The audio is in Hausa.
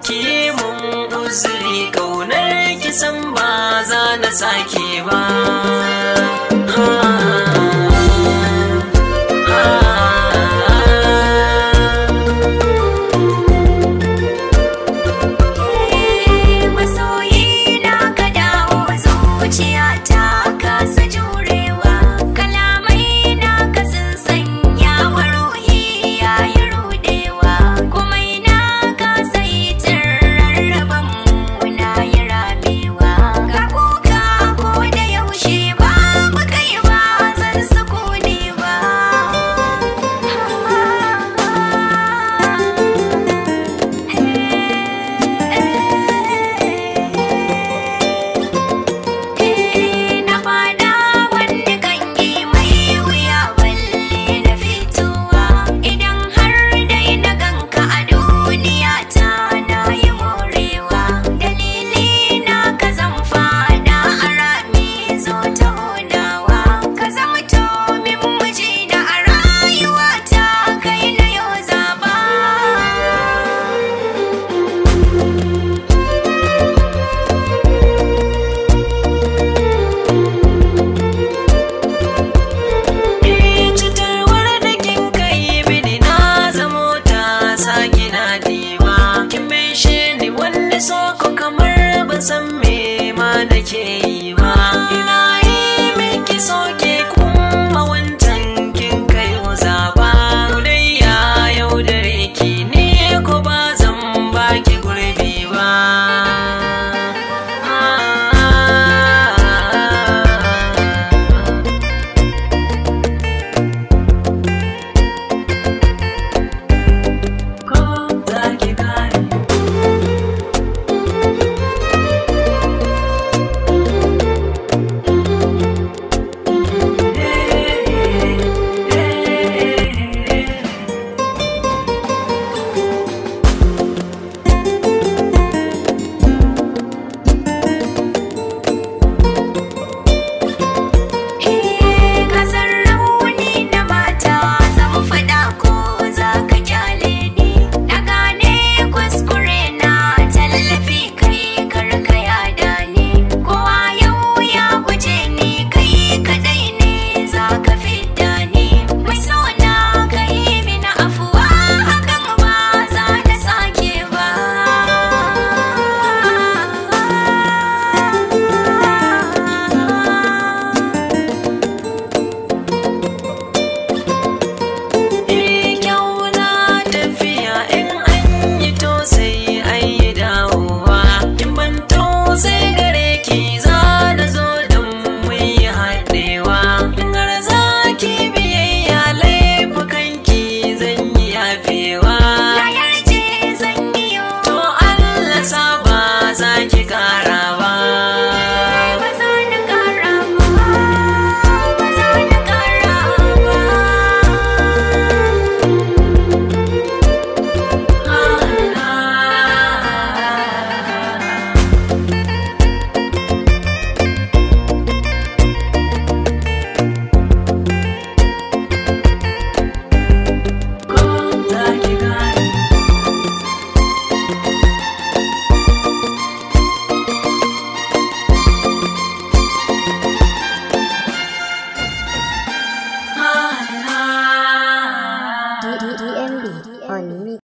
Ki mun uzuri kaunar ki san ba za na sake ba. Masoyi na ka dawo zuciya ta kasa jurewa, kalamai na ka sun sanya wa ruhi yayi rudewa, komai na kasa yi rarraban mu na yi ramewa, ga kuka ko da yaushe ba mu kai ba zan sukuni ba. Na fada wani kangi mai wuya balle na fitowa, idan har dai na ganka a duniya ta na yi morewa, dalili na ka zan fada a rami zo ta honawa, ka zamto min mijina a rayuwa ta kai na yau zaba. Cutarwar da kin kai mini na zamo ta sake na diba, kin bishe ni wani soko kamar ban san me ma nake yi ba, ina yi miki soki